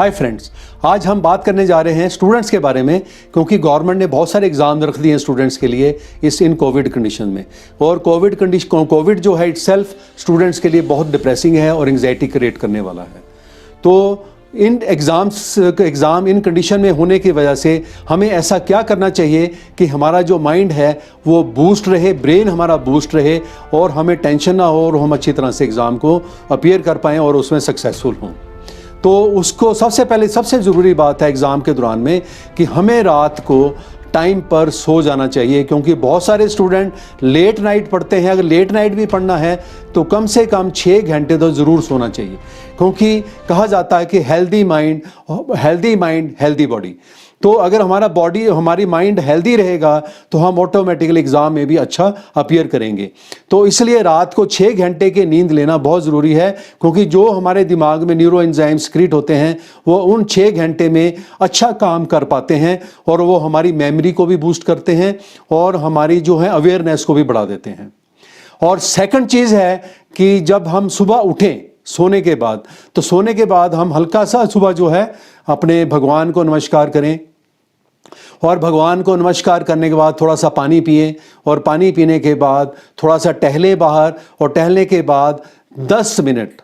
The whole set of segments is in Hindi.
हाय फ्रेंड्स, आज हम बात करने जा रहे हैं स्टूडेंट्स के बारे में, क्योंकि गवर्नमेंट ने बहुत सारे एग्जाम रख दिए हैं स्टूडेंट्स के लिए इन कोविड कंडीशन में। और कोविड जो है इटसेल्फ स्टूडेंट्स के लिए बहुत डिप्रेसिंग है और एंग्जाइटी क्रिएट करने वाला है। तो इन एग्ज़ाम इन कंडीशन में होने की वजह से हमें ऐसा क्या करना चाहिए कि हमारा जो माइंड है वो बूस्ट रहे, ब्रेन हमारा बूस्ट रहे और हमें टेंशन ना हो और हम अच्छी तरह से एग्ज़ाम को अपीयर कर पाएँ और उसमें सक्सेसफुल हों। तो उसको सबसे ज़रूरी बात है एग्ज़ाम के दौरान में कि हमें रात को टाइम पर सो जाना चाहिए, क्योंकि बहुत सारे स्टूडेंट लेट नाइट पढ़ते हैं। अगर लेट नाइट भी पढ़ना है तो कम से कम 6 घंटे तो ज़रूर सोना चाहिए, क्योंकि कहा जाता है कि हेल्दी माइंड हेल्दी बॉडी। तो अगर हमारी माइंड हेल्दी रहेगा तो हम ऑटोमेटिकली एग्ज़ाम में भी अच्छा अपीयर करेंगे। तो इसलिए रात को 6 घंटे की नींद लेना बहुत ज़रूरी है, क्योंकि जो हमारे दिमाग में न्यूरो एंजाइम्स क्रिएट होते हैं वो उन 6 घंटे में अच्छा काम कर पाते हैं और वो हमारी मेमोरी को भी बूस्ट करते हैं और हमारी जो है अवेयरनेस को भी बढ़ा देते हैं। और सेकंड चीज़ है कि जब हम सुबह उठें सोने के बाद हम हल्का सा सुबह जो है अपने भगवान को नमस्कार करें, और भगवान को नमस्कार करने के बाद थोड़ा सा पानी पिए, और पानी पीने के बाद थोड़ा सा टहले बाहर, और टहलने के बाद 10 मिनट,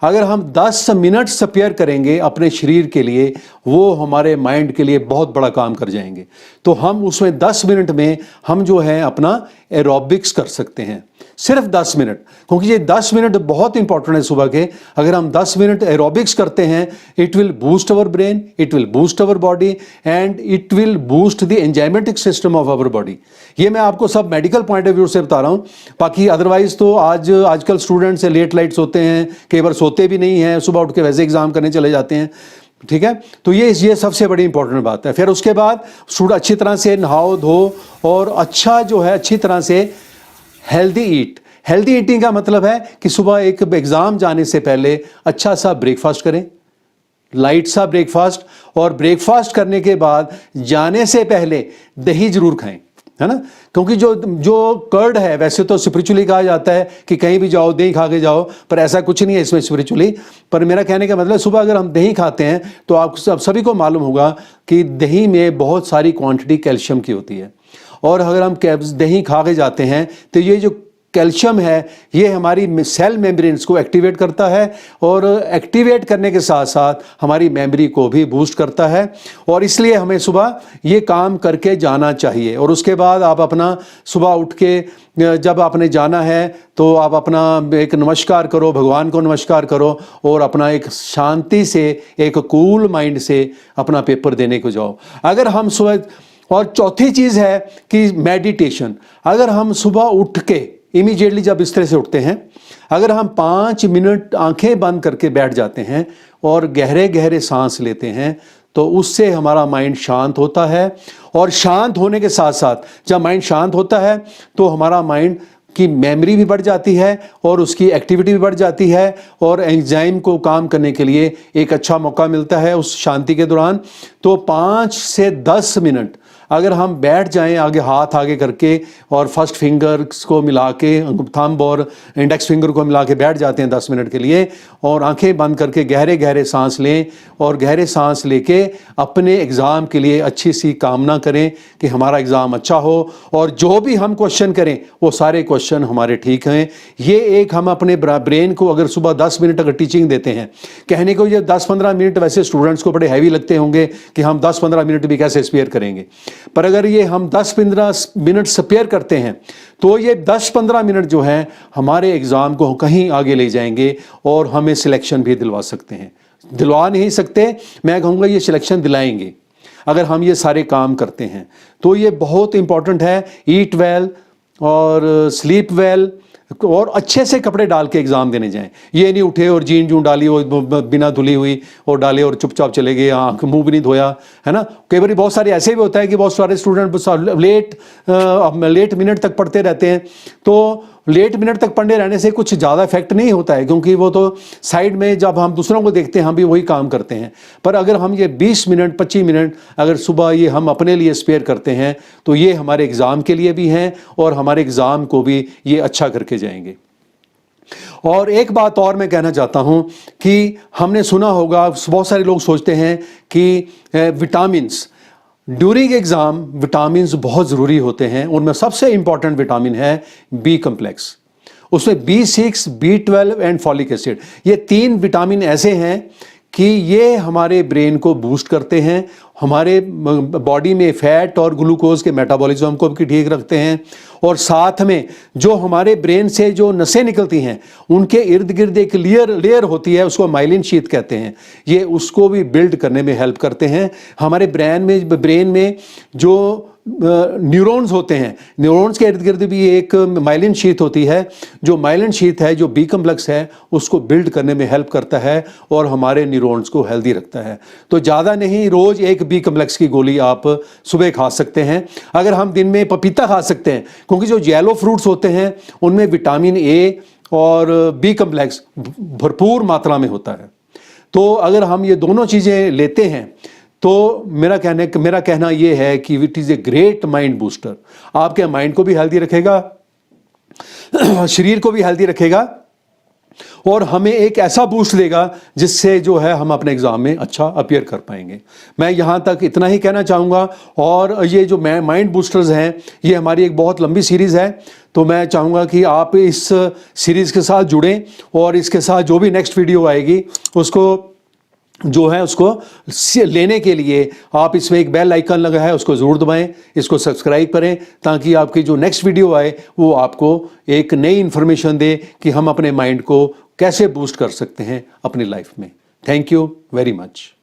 अगर हम 10 मिनट स्पेयर करेंगे अपने शरीर के लिए, वो हमारे माइंड के लिए बहुत बड़ा काम कर जाएंगे। तो हम उसमें 10 मिनट में हम जो है अपना एरोबिक्स कर सकते हैं, सिर्फ 10 मिनट, क्योंकि ये 10 मिनट बहुत इंपॉर्टेंट है सुबह के। अगर हम 10 मिनट एरोबिक्स करते हैं, it will boost our brain, it will boost our body and it will boost the enzymatic system of our body. ये मैं आपको सब मेडिकल पॉइंट ऑफ व्यू से बता रहा हूँ। बाकी अदरवाइज तो आजकल स्टूडेंट्स लेट लाइट सोते हैं, कई बार सोते भी नहीं हैं, सुबह उठ के वैसे एग्जाम करने चले जाते हैं। ठीक है, तो ये सबसे बड़ी इंपॉर्टेंट बात है। फिर उसके बाद स्टूडेंट अच्छी तरह से नहाओ धो और अच्छा जो है अच्छी तरह से हेल्दी ईटिंग का मतलब है कि सुबह एक एग्ज़ाम जाने से पहले अच्छा सा ब्रेकफास्ट करें, लाइट सा ब्रेकफास्ट, और ब्रेकफास्ट करने के बाद जाने से पहले दही जरूर खाएं, है ना। क्योंकि जो कर्ड है, वैसे तो स्पिरिचुअली कहा जाता है कि कहीं भी जाओ दही खा के जाओ, पर ऐसा कुछ नहीं है इसमें स्पिरिचुअली। पर मेरा कहने का मतलब सुबह अगर हम दही खाते हैं तो आप सभी को मालूम होगा कि दही में बहुत सारी क्वांटिटी कैल्शियम की होती है, और अगर हम दही खा के जाते हैं तो ये जो कैल्शियम है ये हमारी सेल मेम्ब्रेन्स को एक्टिवेट करता है, और एक्टिवेट करने के साथ साथ हमारी मेमोरी को भी बूस्ट करता है। और इसलिए हमें सुबह ये काम करके जाना चाहिए। और उसके बाद आप अपना सुबह उठ के जब आपने जाना है तो आप अपना एक नमस्कार करो, भगवान को नमस्कार करो, और अपना एक शांति से एक कूल माइंड से अपना पेपर देने को जाओ। अगर हम सुबह, और चौथी चीज़ है कि मेडिटेशन। अगर हम सुबह उठ के इमीडिएटली जब बिस्तर से उठते हैं, अगर हम 5 मिनट आंखें बंद करके बैठ जाते हैं और गहरे गहरे सांस लेते हैं, तो उससे हमारा माइंड शांत होता है। और शांत होने के साथ साथ जब माइंड शांत होता है तो हमारा माइंड की मेमोरी भी बढ़ जाती है और उसकी एक्टिविटी भी बढ़ जाती है, और एंजाइम को काम करने के लिए एक अच्छा मौका मिलता है उस शांति के दौरान। तो 5 से 10 मिनट अगर हम बैठ जाएं हाथ आगे करके, और फर्स्ट फिंगर को मिला के, थंब और इंडेक्स फिंगर को मिला के बैठ जाते हैं 10 मिनट के लिए, और आंखें बंद करके गहरे गहरे सांस लें, और गहरे सांस लेके अपने एग्ज़ाम के लिए अच्छी सी कामना करें कि हमारा एग्ज़ाम अच्छा हो, और जो भी हम क्वेश्चन करें वो सारे क्वेश्चन हमारे ठीक हैं। ये एक हम अपने ब्रेन को अगर सुबह 10 मिनट अगर टीचिंग देते हैं, कहने को ये 10-15 मिनट वैसे स्टूडेंट्स को बड़े हैवी लगते होंगे कि हम 10-15 मिनट भी कैसे स्पेयर करेंगे, पर अगर ये हम 10-15 मिनट स्पेयर करते हैं तो ये 10-15 मिनट जो है हमारे एग्ज़ाम को कहीं आगे ले जाएंगे, और हमें सिलेक्शन भी दिलवा सकते हैं। दिलवा नहीं सकते, मैं कहूँगा ये सिलेक्शन दिलाएंगे अगर हम ये सारे काम करते हैं। तो ये बहुत इंपॉर्टेंट है। ईट वेल और स्लीप वेल, और अच्छे से कपड़े डाल के एग्ज़ाम देने जाएं। ये नहीं उठे और जीन जून डाली और बिना धुली हुई और डाले और चुपचाप चले गए, आँख मुंह भी नहीं धोया, है ना। कई बार बहुत सारे ऐसे भी होता है कि बहुत सारे स्टूडेंट लेट मिनट तक पढ़ते रहते हैं। तो लेट मिनट तक पढ़ने रहने से कुछ ज़्यादा इफेक्ट नहीं होता है, क्योंकि वो तो साइड में जब हम दूसरों को देखते हैं हम भी वही काम करते हैं। पर अगर हम ये 20 मिनट 25 मिनट अगर सुबह ये हम अपने लिए स्पेयर करते हैं तो ये हमारे एग्ज़ाम के लिए भी हैं और हमारे एग्ज़ाम को भी ये अच्छा करके जाएंगे। और एक बात और मैं कहना चाहता हूँ कि हमने सुना होगा, बहुत सारे लोग सोचते हैं कि विटामिन्स, ड्यूरिंग एग्ज़ाम विटामिन्स बहुत ज़रूरी होते हैं। उनमें सबसे इम्पॉर्टेंट विटामिन है बी कम्प्लेक्स। उसमें B6, B12 and folic acid, ये 3 विटामिन ऐसे हैं कि ये हमारे ब्रेन को बूस्ट करते हैं, हमारे बॉडी में फैट और ग्लूकोज के मेटाबॉलिज्म को भी ठीक रखते हैं, और साथ में जो हमारे ब्रेन से जो नसें निकलती हैं उनके इर्द गिर्द एक लेयर होती है, उसको माइलिन शीथ कहते हैं, ये उसको भी बिल्ड करने में हेल्प करते हैं। हमारे ब्रेन में जो न्यूरॉन्स होते हैं, न्यूरॉन्स के इर्द गिर्द भी एक माइलिन शीथ होती है, जो माइलिन शीथ है, जो बी कम्प्लेक्स है, उसको बिल्ड करने में हेल्प करता है और हमारे न्यूरॉन्स को हेल्दी रखता है। तो ज़्यादा नहीं, रोज़ एक बी कम्प्लेक्स की गोली आप सुबह खा सकते हैं। अगर हम दिन में पपीता खा सकते हैं, क्योंकि जो येलो फ्रूट्स होते हैं उनमें विटामिन ए और बी कम्प्लेक्स भरपूर मात्रा में होता है। तो अगर हम ये दोनों चीज़ें लेते हैं तो मेरा कहना ये है कि it is a great mind booster. आपके माइंड को भी हेल्दी रखेगा, शरीर को भी हेल्दी रखेगा, और हमें एक ऐसा बूस्ट देगा जिससे जो है हम अपने एग्ज़ाम में अच्छा अपीयर कर पाएंगे। मैं यहाँ तक इतना ही कहना चाहूँगा। और ये जो माइंड बूस्टर्स हैं, ये हमारी एक बहुत लंबी सीरीज़ है, तो मैं चाहूँगा कि आप इस सीरीज़ के साथ जुड़ें और इसके साथ जो भी नेक्स्ट वीडियो आएगी उसको जो है उसको लेने के लिए आप इसमें एक बेल आइकन लगा है, उसको ज़रूर दबाएं, इसको सब्सक्राइब करें, ताकि आपकी जो नेक्स्ट वीडियो आए वो आपको एक नई इन्फॉर्मेशन दे कि हम अपने माइंड को कैसे बूस्ट कर सकते हैं अपनी लाइफ में। Thank you very much.